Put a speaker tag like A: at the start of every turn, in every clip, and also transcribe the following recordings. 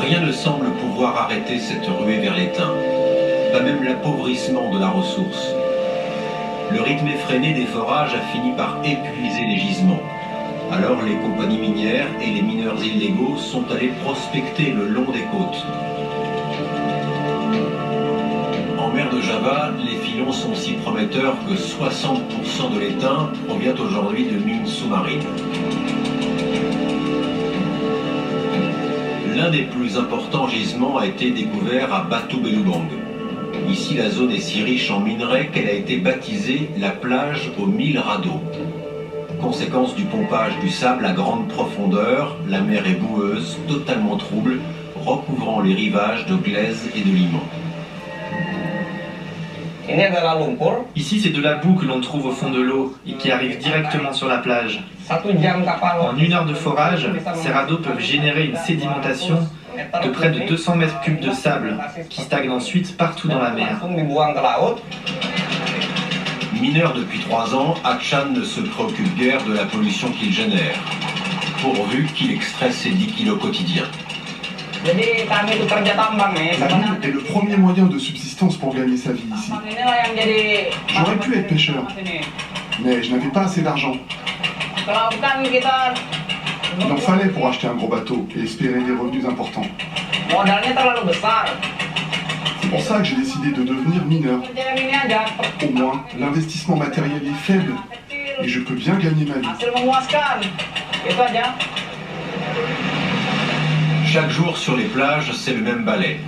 A: Rien ne semble pouvoir arrêter cette ruée vers l'étain, pas même l'appauvrissement de la ressource. Le rythme effréné des forages a fini par épuiser les gisements. Alors les compagnies minières et les mineurs illégaux sont allés prospecter le long des côtes. En mer de Java, les filons sont si prometteurs que 60% de l'étain provient aujourd'hui de mines sous-marines. L'un des plus importants gisements a été découvert à Batu Belubang. Ici, la zone est si riche en minerais qu'elle a été baptisée la plage aux 1000 radeaux. Conséquence du pompage du sable à grande profondeur, la mer est boueuse, totalement trouble, recouvrant les rivages de glaise et de limon.
B: Ici, c'est de la boue que l'on trouve au fond de l'eau et qui arrive directement sur la plage. En 1 heure de forage, ces radeaux peuvent générer une sédimentation de près de 200 mètres cubes de sable qui stagne ensuite partout dans la mer.
A: Mineur depuis 3 ans, Achan ne se préoccupe guère de la pollution qu'il génère, pourvu qu'il extrait ses 10 kilos quotidiens.
C: La mine est le premier moyen de subsistance pour gagner sa vie ici. J'aurais pu être pêcheur, mais je n'avais pas assez d'argent. Il en fallait pour acheter un gros bateau et espérer des revenus importants. C'est pour ça que j'ai décidé de devenir mineur. Au moins, l'investissement matériel est faible et je peux bien gagner ma vie.
A: Chaque jour sur les plages, c'est le même balai.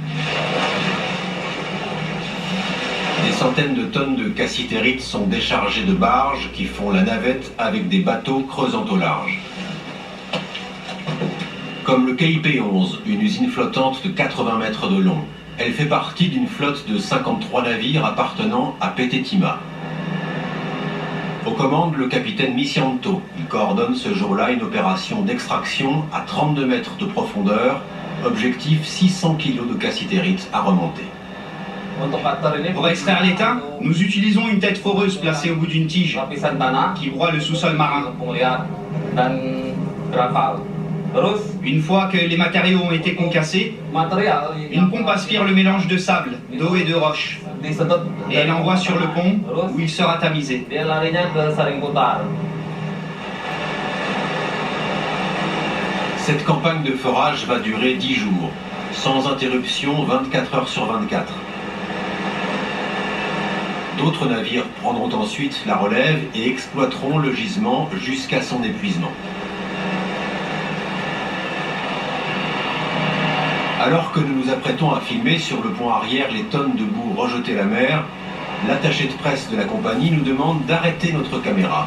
A: Des centaines de tonnes de cassitérite sont déchargées de barges qui font la navette avec des bateaux creusant au large. Comme le KIP-11, une usine flottante de 80 mètres de long. Elle fait partie d'une flotte de 53 navires appartenant à PT Tima. Aux commandes, le capitaine Missianto. Il coordonne ce jour-là une opération d'extraction à 32 mètres de profondeur. Objectif 600 kg de cassitérite à remonter.
D: Pour extraire l'étain, nous utilisons une tête foreuse placée au bout d'une tige qui broie le sous-sol marin. Une fois que les matériaux ont été concassés, une pompe aspire le mélange de sable, d'eau et de roche. Et elle envoie sur le pont où il sera tamisé.
A: Cette campagne de forage va durer 10 jours, sans interruption 24 heures sur 24. D'autres navires prendront ensuite la relève et exploiteront le gisement jusqu'à son épuisement. Alors que nous nous apprêtons à filmer sur le pont arrière les tonnes de boue rejetées à la mer, l'attaché de presse de la compagnie nous demande d'arrêter notre caméra.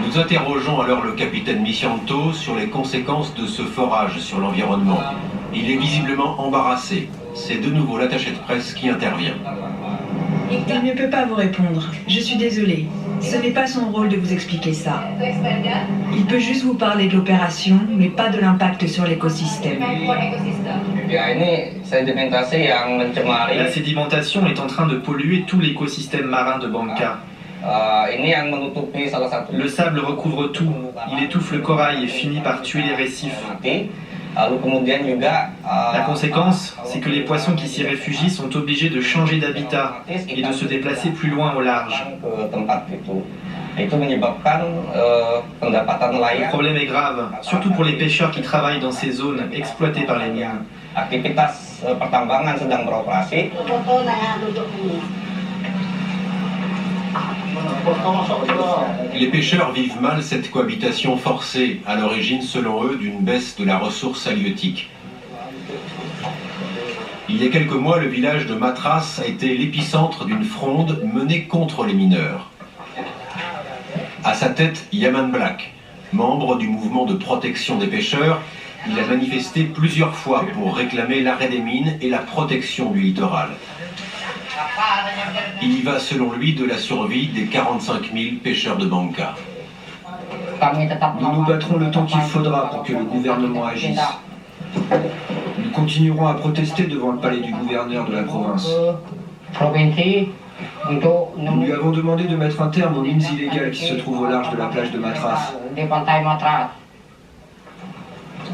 A: Nous interrogeons alors le capitaine Missianto sur les conséquences de ce forage sur l'environnement. Il est visiblement embarrassé. C'est de nouveau l'attaché de presse qui intervient.
E: Il ne peut pas vous répondre. Je suis désolée. Ce n'est pas son rôle de vous expliquer ça. Il peut juste vous parler de l'opération, mais pas de l'impact sur l'écosystème.
B: La sédimentation est en train de polluer tout l'écosystème marin de Bangka. Le sable recouvre tout, il étouffe le corail et finit par tuer les récifs. La conséquence, c'est que les poissons qui s'y réfugient sont obligés de changer d'habitat et de se déplacer plus loin au large. Le problème est grave, surtout pour les pêcheurs qui travaillent dans ces zones exploitées par les mines.
A: Les pêcheurs vivent mal cette cohabitation forcée, à l'origine, selon eux, d'une baisse de la ressource halieutique. Il y a quelques mois, le village de Matras a été l'épicentre d'une fronde menée contre les mineurs. À sa tête, Yaman Black, membre du mouvement de protection des pêcheurs. Il a manifesté plusieurs fois pour réclamer l'arrêt des mines et la protection du littoral. Il y va selon lui de la survie des 45 000 pêcheurs de Bangka.
F: Nous nous battrons le temps qu'il faudra pour que le gouvernement agisse. Nous continuerons à protester devant le palais du gouverneur de la province. Nous lui avons demandé de mettre un terme aux mines illégales qui se trouvent au large de la plage de Matras.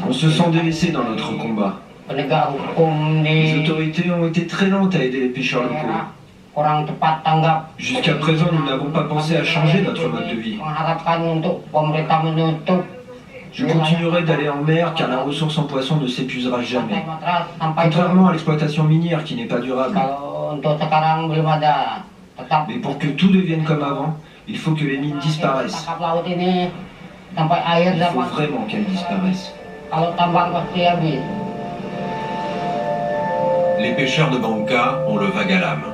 F: On se sent délaissé dans notre combat. Les autorités ont été très lentes à aider les pêcheurs locaux. Jusqu'à présent, nous n'avons pas pensé à changer notre mode de vie. Je continuerai d'aller en mer car la ressource en poisson ne s'épuisera jamais. Contrairement à l'exploitation minière qui n'est pas durable. Mais pour que tout devienne comme avant, il faut que les mines disparaissent. Il faut vraiment qu'elles disparaissent.
A: Les pêcheurs de Bangka ont le vague à l'âme.